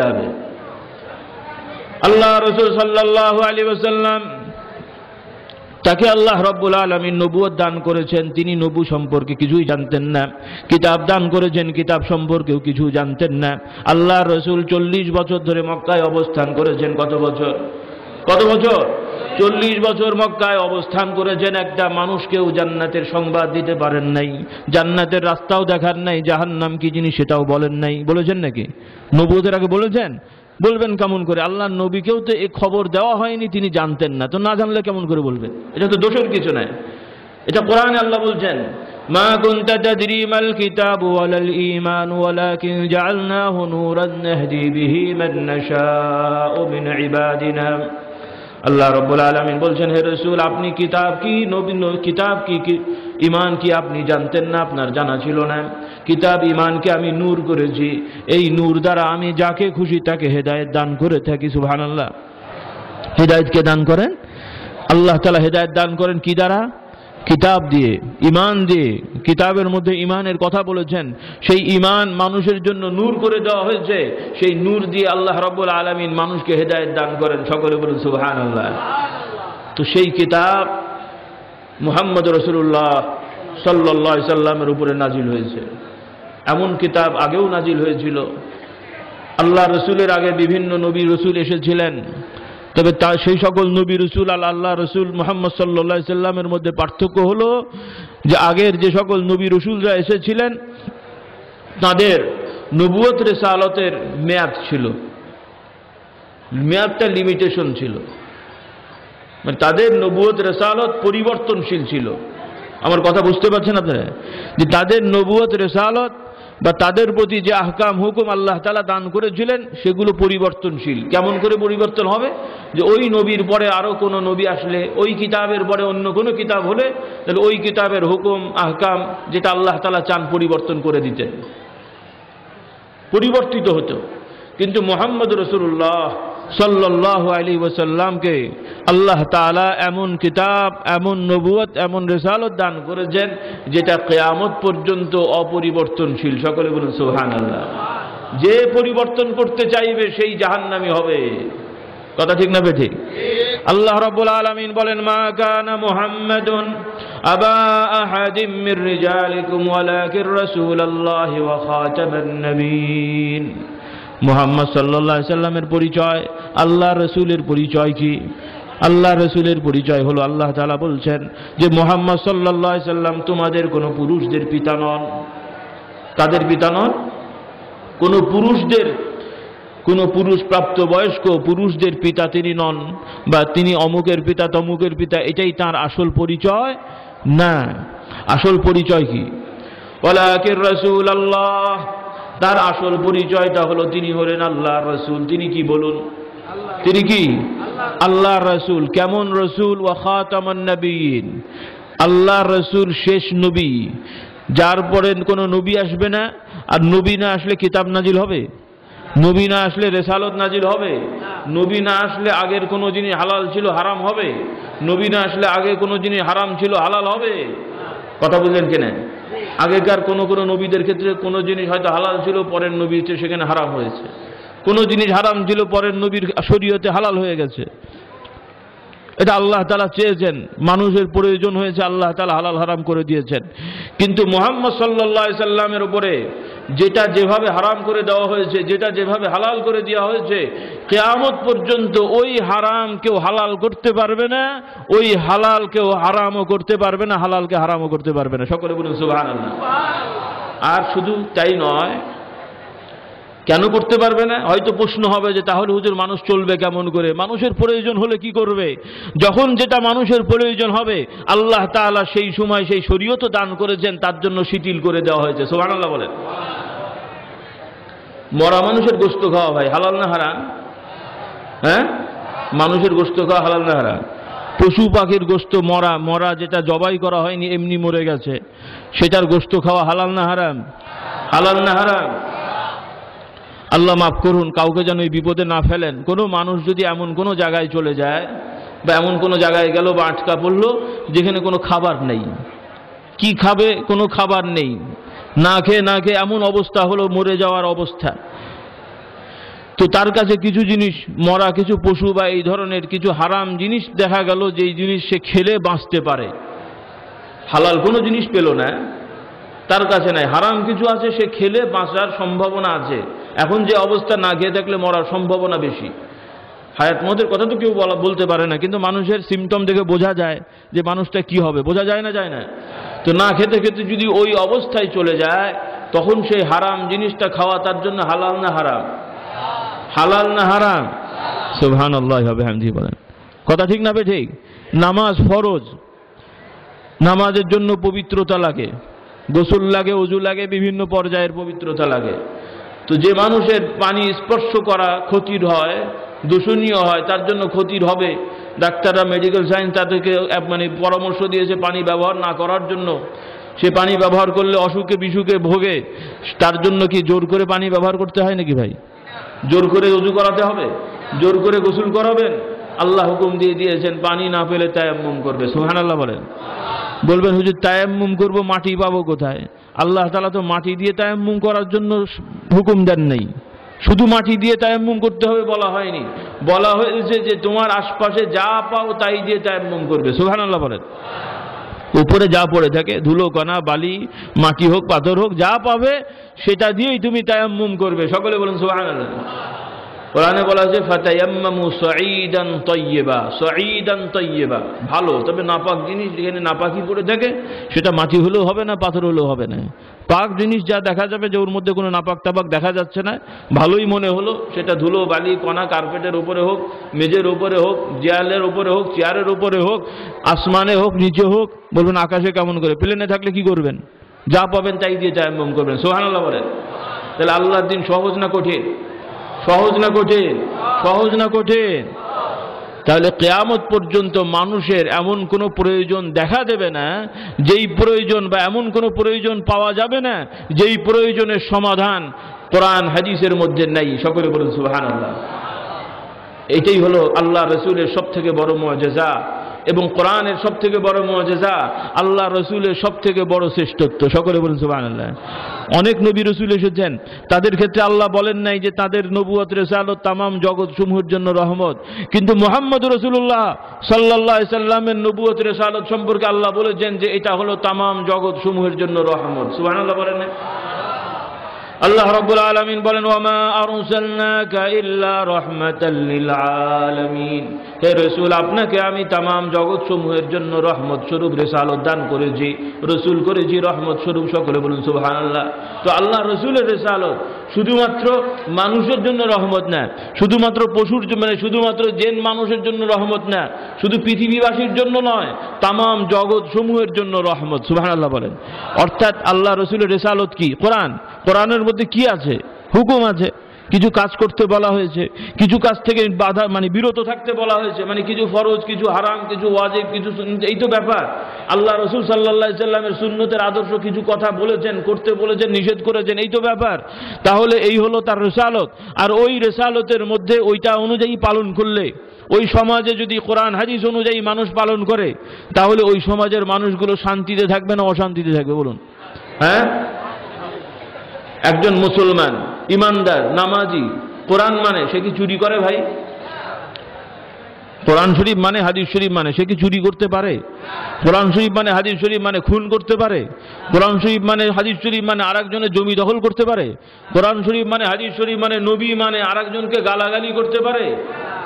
হবে। আল্লাহ রাসূল সাল্লাল্লাহু আলাইহি ওয়াসাল্লাম তাকে আল্লাহ রাব্বুল আলামিন নবুয়ত দান করেছেন, তিনি নবু সম্পর্কে কিছুই জানতেন না। কিতাব দান করেছেন, কিতাব সম্পর্কেও কিছু জানতেন না। আল্লাহ রাসূল 40 বছর ধরে মক্কায় অবস্থান করেছেন। কত বছর? 40 বছর মক্কায় অবস্থান করেছেন। একটা মানুষকেও জান্নাতের সংবাদ দিতে পারেন নাই, জান্নাতের রাস্তাও দেখার নাই, জাহান্নাম কি জিনিস সেটাও বলেন নাই। বলেছেন নাকি? নবুয়তের আগে বলেছেন? বলবেন কেমন করে? আল্লাহর নবীকেও তো এই খবর দেওয়া হয়নি, তিনি জানতেন না, তো না জানলে কেমন করে বলবেন? এটা তো দোষের কিছু নাই, এটা কোরআনে আল্লাহ বলছেন, মা কুনতা তাদরি মাল কিতাবু ওয়ালাল ঈমান ওয়ালাকিন জাআলনাহু নূরান নাহদি বিহি মান নাশাউ মিন ইবাদিনা। আল্লাহ রাব্বুল আলামিন বলছেন, হে রাসূল, আপনি কিতাব কি, নবী কিতাব কি, ঈমান কি আপনি জানতেন না? আপনার জানা ছিল না? কিতাব ঈমানকে আমি নূর করেছি, এই নূর দ্বারা আমি যাকে খুশি তাকে হেদায়েত দান করে থাকি। সুবহানাল্লাহ। হেদায়েত কে দান করেন? আল্লাহ তাআলা হেদায়েত দান করেন কি দ্বারা? কিতাব দিয়ে, ঈমান দিয়ে। কিতাবের মধ্যে ঈমানের কথা বলেছেন, সেই ঈমান মানুষের জন্য নূর করে দেওয়া হয়েছে, সেই নূর দিয়ে আল্লাহ রাব্বুল আলামিন মানুষকে হেদায়েত দান করেন। সকলে বলুন সুবহানাল্লাহ। তো সেই কিতাব মুহাম্মদ রাসূলুল্লাহ সাল্লাল্লাহু আলাইহি সাল্লামের উপরে নাজিল হয়েছে। এমন কিতাব আগেও নাজিল হয়েছিল, আল্লাহ রসুলের আগে বিভিন্ন নবী রসুল এসেছিলেন, তবে তা সেই সকল নবী রসুল আর আল্লাহ রসুল মুহাম্মদ সাল্লাল্লাহু আলাইহি সাল্লামের মধ্যে পার্থক্য হলো যে আগের যে সকল নবী রসুলরা এসেছিলেন তাদের নবুয়ত রিসালাতের মেয়াদ ছিল, মেয়াদটা লিমিটেশন ছিল, মানে তাদের নবুয়ত রিসালাত পরিবর্তনশীল ছিল। আমার কথা বুঝতে পারছেন আপনারা? যে তাদের নবুয়ত রিসালাত বা তাদের প্রতি যে আহকাম হুকুম আল্লাহ তাআলা দান করেছিলেন সেগুলো পরিবর্তনশীল। কেমন করে পরিবর্তন হবে? যে ওই নবীর পরে আরো কোনো নবী আসলে, ওই কিতাবের পরে অন্য কোনো কিতাব হলে, তাহলে ওই কিতাবের হুকুম আহকাম যেটা আল্লাহ তাআলা চান পরিবর্তন করে দিতেন, পরিবর্তিত হতো। কিন্তু মুহাম্মদ রাসূলুল্লাহ সাল্লাল্লাহু আলাইহি ওয়াসাল্লামকে আল্লাহ তাআলা এমন কিতাব, এমন নবুয়ত, এমন রিসালাত দান করেছেন যেটা কিয়ামত পর্যন্ত অপরিবর্তনশীল। সকলে বলুন সুবহানাল্লাহ। যে পরিবর্তন করতে চাইবে সেই জাহান্নামী হবে। কথা ঠিক না বেঠিক? আল্লাহ রাব্বুল আলামিন বলেন, মা কানা মুহাম্মাদুন আবা আহাদিম মির রিজালিকুম ওয়ালাকিন রাসূলুল্লাহি ওয়া খাতামান নবিয়্যিন। মুহাম্মদ সাল্লাল্লাহু আলাইহি সাল্লামের পরিচয়, আল্লাহ রসুলের পরিচয় কি? আল্লাহ রসুলের পরিচয় হলো, আল্লাহ তাআলা বলছেন যে মুহাম্মদ সাল্লাল্লাহু আলাইহি সাল্লাম তোমাদের কোনো পুরুষদের পিতা নন। তাদের পিতা নন? কোনো পুরুষদের, কোনো পুরুষ প্রাপ্তবয়স্ক পুরুষদের পিতা তিনি নন, বা তিনি অমুকের পিতা তমুকের পিতা, এটাই তার আসল পরিচয় না। আসল পরিচয় কি? ওয়ালাকিন রাসূলুল্লাহ, তার আসল পরিচয়টা হলো তিনি হলেন আল্লাহর রাসূল। তিনি কি বলুন? তিনি কি? আল্লাহর রাসূল। কেমন রাসূল? ওয়া খাতামান নবিয়্যিন, আল্লাহর রাসূল শেষ নবী, যার পরে কোনো নবী আসবে না। আর নবী না আসলে কিতাব নাজিল হবে? নবী না আসলে রিসালাত নাজিল হবে? নবী না আসলে আগের কোনো জিনিস হালাল ছিল হারাম হবে? নবী না আসলে আগে কোনো জিনিস হারাম ছিল হালাল হবে? কথা বুঝলেন কিনা? আগেকার কোনো কোনো নবীদের ক্ষেত্রে কোনো জিনিস হয়তো হালাল ছিল, পরের নবীতে সেখানে হারাম হয়েছে। কোনো জিনিস হারাম ছিল, পরের নবীর শরীয়তে হালাল হয়ে গেছে। এটা আল্লাহ তাআলা চেয়েছেন, মানুষের প্রয়োজন হয়েছে, আল্লাহ তাআলা হালাল হারাম করে দিয়েছেন। কিন্তু মুহাম্মদ সাল্লাল্লাহু আলাইহি সাল্লামের উপরে যেটা যেভাবে হারাম করে দেওয়া হয়েছে, যেটা যেভাবে হালাল করে দেওয়া হয়েছে, কিয়ামত পর্যন্ত ওই হারাম কেউ হালাল করতে পারবে না, ওই হালাল কেউ হারামও করতে পারবে না, হালালকে হারামও করতে পারবে না। সকলে বলুন সুবহানাল্লাহ। আর শুধু তাই নয়, কেন করতে পারবে না? হয়তো প্রশ্ন হবে যে তাহলে হুজুর মানুষ চলবে কেমন করে? মানুষের প্রয়োজন হলে কি করবে? যখন যেটা মানুষের প্রয়োজন হবে আল্লাহ তাআলা সেই সময় সেই শরীয়ত দান করেছেন, তার জন্য শিথিল করে দেওয়া হয়েছে। সুবহানাল্লাহ বলেন। মরা মানুষের গোশত খাওয়া ভাই হালাল না হারাম? হ্যাঁ, মানুষের গোশত খাওয়া হালাল না হারাম? পশু পাখির গোশত, মরা মরা যেটা জবাই করা হয়নি, এমনি মরে গেছে, সেটার গোশত খাওয়া হালাল না হারাম? হালাল না হারাম? আল্লাহ মাফ করুন, কাউকে যেন এই বিপদে না ফেলেন। কোনো মানুষ যদি এমন কোনো জায়গায় চলে যায় বা এমন কোনো জায়গায় গেল বা আটকা পড়লো যেখানে কোনো খাবার নেই, কি খাবে? কোনো খাবার নেই, না খেয়ে এমন অবস্থা হলো মরে যাওয়ার অবস্থা। তো তার কাছে কিছু জিনিস, মরা কিছু পশু বা এই ধরনের কিছু হারাম জিনিস দেখা গেল, যেই জিনিস সে খেলে বাঁচতে পারে। হালাল কোনো জিনিস পেল না, তার কাছে নাই, হারাম কিছু আছে, সে খেলে বাঁচার সম্ভাবনা আছে। এখন যে অবস্থা, না খেয়ে থাকলে মরার সম্ভাবনা বেশি। হায়াত মতের কথা তো কেউ বলতে পারে না, কিন্তু মানুষের সিমটম দেখে বোঝা যায় যে মানুষটা কি হবে, বোঝা যায় না, যায় না? তো না খেতে খেতে যদি ওই অবস্থায় চলে যায়, তখন সেই হারাম জিনিসটা খাওয়া তার জন্য হালাল না হারাম? হালাল না হারাম? সুবহানাল্লাহ হবে হামদি বলেন। কথা ঠিক না ঠিক? নামাজ ফরজ, নামাজের জন্য পবিত্রতা লাগে, গোসল লাগে, ওযু লাগে, বিভিন্ন পর্যায়ের পবিত্রতা লাগে। তো যে মানুষের পানি স্পর্শ করা ক্ষতির হয়, দূষণীয় হয়, তার জন্য ক্ষতির হবে। ডাক্তাররা, মেডিকেল সায়েন্স তাদেরকে মানে পরামর্শ দিয়েছে পানি ব্যবহার না করার জন্য। সে পানি ব্যবহার করলে অসুখে বিসুখে ভোগে, তার জন্য কি জোর করে পানি ব্যবহার করতে হয় নাকি ভাই? জোর করে ওযু করাতে হবে? জোর করে গোসল করাবেন? আল্লাহ হুকুম দিয়ে দিয়েছেন পানি না পেলে তায়াম্মুম করবে। সুবহানাল্লাহ বলেন। বলবেন হুজুর তায়াম্মুম করব, মাটি পাবো কোথায়? আল্লাহ তাআলা তো মাটি দিয়ে তায়াম্মুম করার জন্য হুকুম দেন নাই। শুধু মাটি দিয়ে তায়াম্মুম করতে হবে বলা হয়নি, বলা হয়েছে যে তোমার আশপাশে যা পাও তাই দিয়ে তায়াম্মুম করবে। সুবহানাল্লাহ বলেন। উপরে যা পড়ে থাকে, ধুলো কণা বালি মাটি হোক পাথর হোক, যা পাবে সেটা দিয়েই তুমি তায়াম্মুম করবে। সকলে বলেন সুবহানাল্লাহ। কোরআনে বলা আছে ফাতায়াম্মামু সাঈদান তাইয়্যিবা, সাঈদান তাইয়্যিবা, ভালো, তবে নাপাক জিনিস যেখানে নাপাকি পড়ে থাকে সেটা মাটি হলেও হবে না, পাথর হলেও হবে না। পাক জিনিস যা দেখা যাবে যে ওর মধ্যে কোনো নাপাক তাপাক দেখা যাচ্ছে না, ভালোই মনে হলো, সেটা ধুলো বালি কণা কার্পেটের উপরে হোক, মেজের উপরে হোক, দেয়ালের উপরে হোক, চেয়ারের উপরে হোক, আসমানে হোক, নিচে হোক। বলবেন আকাশে কেমন করে? প্লেনে থাকলে কি করবেন? যা পাবেন তাই দিয়ে তায়াম্মুম করবেন। সুবহানাল্লাহ বলেন। তাহলে আল্লাহর দিন সহজ না কঠিন? সহজ না কঠিন? সহজ না কঠিন? তাহলে কিয়ামত পর্যন্ত মানুষের এমন কোনো প্রয়োজন দেখা দেবে না যেই প্রয়োজন, বা এমন কোনো প্রয়োজন পাওয়া যাবে না যেই প্রয়োজনের সমাধান কোরআন হাদিসের মধ্যে নাই। সকলে বলুন সুবহানাল্লাহ। এইটাই হলো আল্লাহ রসুলের সব থেকে বড় মুআজিজা এবং কোরআনের সব থেকে বড় মুআজিজা, আল্লাহ রসুলের সব থেকে বড় শ্রেষ্ঠত্ব। সকলে বলুন সুবহানাল্লাহ। অনেক নবী রসুল এসেছেন, তাদের ক্ষেত্রে আল্লাহ বলেন নাই যে তাদের নবুয়ত রিসালাত তামাম জগৎ সমূহের জন্য রহমত, কিন্তু মুহাম্মদ রাসূলুল্লাহ সাল্লাল্লাহু আলাইহি সাল্লামের নবুয়ত রিসালাত সম্পর্কে আল্লাহ বলেছেন যে এটা হলো তামাম জগৎ সমূহের জন্য রহমত। সুবহানাল্লাহ বলেন না? আল্লাহ রাব্বুল আলামিন বলেন ওয়ামা আরসালনাকা ইল্লা রাহমাতাল লিল আলামিন, হে রাসূল আপনাকে আমি तमाम জগৎ সমূহের জন্য রহমত স্বরূপ রিসালাত দান করেছি, রাসূল করেছি রহমত স্বরূপ। সকলে বলুন সুবহানাল্লাহ। তো আল্লাহ রাসূলের রিসালাত শুধুমাত্র মানুষের জন্য রহমত না, শুধুমাত্র পশুর মানে শুধুমাত্র জিন মানুষের জন্য রহমত না, শুধু পৃথিবীবাসীর জন্য নয়, तमाम জগৎ সমূহের জন্য রহমত। সুবহানাল্লাহ বলেন। অর্থাৎ আল্লাহ রাসূলের রিসালাত কি? কোরআন। কোরআনের মধ্যে কি আছে? হুকুম আছে, কিছু কাজ করতে বলা হয়েছে, কিছু কাজ থেকে বাধা মানে বিরত থাকতে বলা হয়েছে, মানে কিছু ফরজ, কিছু হারাম, কিছু ওয়াজিব, কিছু সুন্নত। এই তো ব্যাপার। আল্লাহ রাসূল সাল্লাল্লাহু আলাইহি সাল্লামের সুন্নতের আদর্শ কিছু কথা বলেছেন, করতে বলেছেন, নিষেধ করেছেন, এই তো ব্যাপার। তাহলে এই হলো তার রিসালাত। আর ওই রিসালাতের মধ্যে ওইটা অনুযায়ী পালন করলে, ওই সমাজে যদি কোরআন হাদিস অনুযায়ী মানুষ পালন করে, তাহলে ওই সমাজের মানুষগুলো শান্তিতে থাকবে না অশান্তিতে থাকবে? বলুন। হ্যাঁ, একজন মুসলমান ইমানদার নামাজি কোরআন মানে সে কি চুরি করে ভাই? কোরআন শরীফ মানে হাদিস শরীফ মানে সে কি চুরি করতে পারে? কোরআন শরীফ মানে হাদিস শরীফ মানে খুন করতে পারে? কোরআন শরীফ মানে হাদিস শরীফ মানে আরেকজনের জমি দখল করতে পারে? কোরআন শরীফ মানে হাদিস শরীফ মানে নবী মানে আরেকজনকে গালাগালি করতে পারে?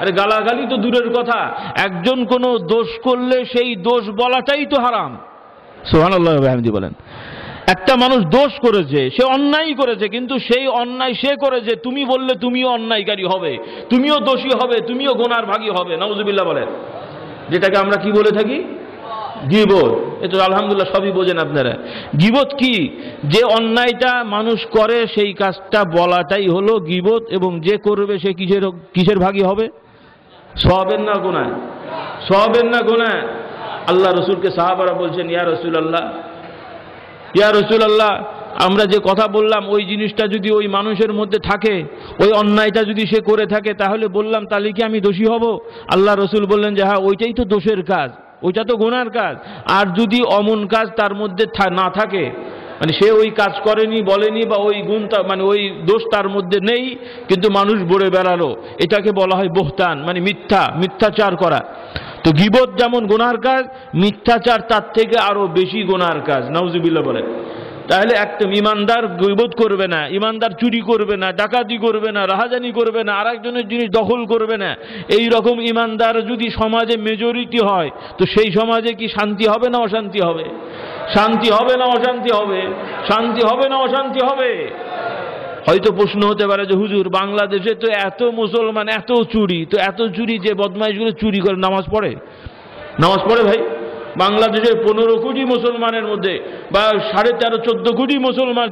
আরে গালাগালি তো দূরের কথা, একজন কোনো দোষ করলে সেই দোষ বলাটাই তো হারাম। সুবহানাল্লাহ বিহামদি বলেন। একটা মানুষ দোষ করেছে, সে অন্যায় করেছে, কিন্তু সেই অন্যায় সে করেছে, তুমি বললে তুমিও অন্যায়কারী হবে, তুমিও দোষী হবে, তুমিও গুনার ভাগী হবে। নাউজুবিল্লাহ বলেন। যেটাকে আমরা কি বলে থাকি? গীবত। এটা আলহামদুলিল্লাহ সবই বোঝেন আপনারা। গীবত কি? যে অন্যায়টা মানুষ করে সেই কাজটা বলাটাই হলো গীবত, এবং যে করবে সে কিসের ভাগী হবে? সওয়াবের না গুনাহ? সওয়াবের না গুনাহ? আল্লাহ রসুলকে সাহাবারা বলছেন ইয়া রাসূলুল্লাহ, ইয়া রাসূলুল্লাহ, আমরা যে কথা বললাম ওই জিনিসটা যদি ওই মানুষের মধ্যে থাকে, ওই অন্যায়টা যদি সে করে থাকে, তাহলে বললাম তাহলে কি আমি দোষী হব? আল্লাহ রসুল বললেন যে হ্যাঁ, ওইটাই তো দোষের কাজ, ওইটা তো গুনার কাজ। আর যদি অমন কাজ তার মধ্যে না থাকে, মানে সে ওই কাজ করেনি, বলেনি, বা ওই গুণ মানে ওই দোষ তার মধ্যে নেই, কিন্তু মানুষ বলে বেড়ালো, এটাকে বলা হয় বহতান, মানে মিথ্যাচার করা। তো গীবত যেমন গুনার কাজ, মিথ্যাচার তার থেকে আরো বেশি গুনার কাজ। নাউজুবিল্লাহ বলেন। তাহলে একটা ইমানদার গীবত করবে না, ইমানদার চুরি করবে না, ডাকাতি করবে না, রাহাজানি করবে না, আরেকজনের জিনিস দখল করবে না। এই রকম ইমানদার যদি সমাজে মেজরিটি হয়, তো সেই সমাজে কি শান্তি হবে না অশান্তি হবে? শান্তি হবে না অশান্তি হবে? শান্তি হবে না অশান্তি হবে? হয়তো প্রশ্ন হতে পারে যে হুজুর, বাংলাদেশে তো এত মুসলমান, এত চুরি, তো এত চুরি, যে বদমাইশগুলো চুরি করে নামাজ পড়ে? নামাজ পড়ে ভাই? বাংলাদেশের 15 কোটি মুসলমানের মধ্যে, বা 13.5-14 কোটি মুসলমান,